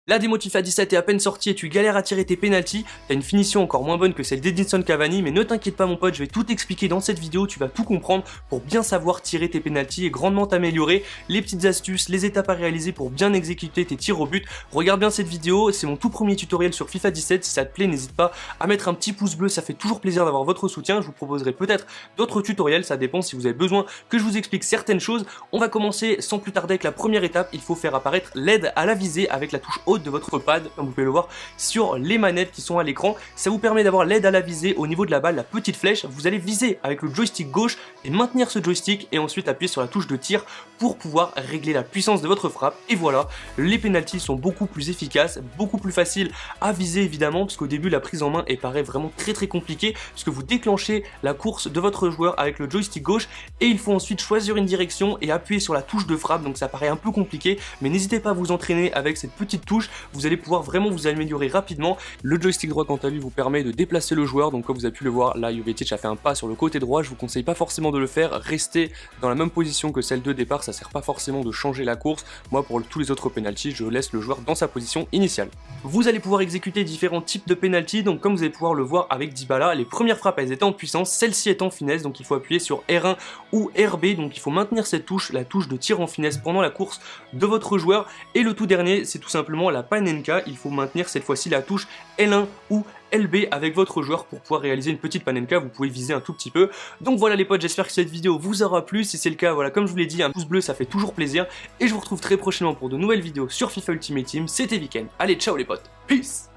La démo de FIFA 17 est à peine sortie et tu galères à tirer tes pénaltys, t'as une finition encore moins bonne que celle d'Edinson Cavani, mais ne t'inquiète pas mon pote, je vais tout expliquer dans cette vidéo, tu vas tout comprendre pour bien savoir tirer tes pénaltys et grandement t'améliorer, les petites astuces, les étapes à réaliser pour bien exécuter tes tirs au but. Regarde bien cette vidéo, c'est mon tout premier tutoriel sur FIFA 17, si ça te plaît n'hésite pas à mettre un petit pouce bleu, ça fait toujours plaisir d'avoir votre soutien, je vous proposerai peut-être d'autres tutoriels, ça dépend si vous avez besoin que je vous explique certaines choses. On va commencer sans plus tarder avec la première étape, il faut faire apparaître l'aide à la visée avec la touche haute de votre pad, comme vous pouvez le voir sur les manettes qui sont à l'écran. Ça vous permet d'avoir l'aide à la visée au niveau de la balle, la petite flèche. Vous allez viser avec le joystick gauche et maintenir ce joystick et ensuite appuyer sur la touche de tir pour pouvoir régler la puissance de votre frappe. Et voilà, les pénaltys sont beaucoup plus efficaces, beaucoup plus faciles à viser évidemment, parce qu'au début la prise en main elle paraît vraiment très compliquée, puisque vous déclenchez la course de votre joueur avec le joystick gauche et il faut ensuite choisir une direction et appuyer sur la touche de frappe, donc ça paraît un peu compliqué, mais n'hésitez pas à vous entraîner avec cette petite touche, vous allez pouvoir vraiment vous améliorer rapidement. Le joystick droit quant à lui vous permet de déplacer le joueur, donc comme vous avez pu le voir là, Jovetic a fait un pas sur le côté droit, je vous conseille pas forcément de le faire, restez dans la même position que celle de départ, ça sert pas forcément de changer la course. Moi pour tous les autres pénaltys, je laisse le joueur dans sa position initiale. Vous allez pouvoir exécuter différents types de pénaltys, donc comme vous allez pouvoir le voir avec Dybala, les premières frappes elles étaient en puissance, celle-ci est en finesse, donc il faut appuyer sur R1 ou RB, donc il faut maintenir cette touche, la touche de tir en finesse pendant la course de votre joueur. Et le tout dernier c'est tout simplement la panenka, il faut maintenir cette fois-ci la touche L1 ou LB avec votre joueur pour pouvoir réaliser une petite panenka, vous pouvez viser un tout petit peu. Donc voilà les potes, j'espère que cette vidéo vous aura plu, si c'est le cas, voilà, comme je vous l'ai dit, un pouce bleu ça fait toujours plaisir, et je vous retrouve très prochainement pour de nouvelles vidéos sur FIFA Ultimate Team, c'était Weekend. Allez ciao les potes, peace.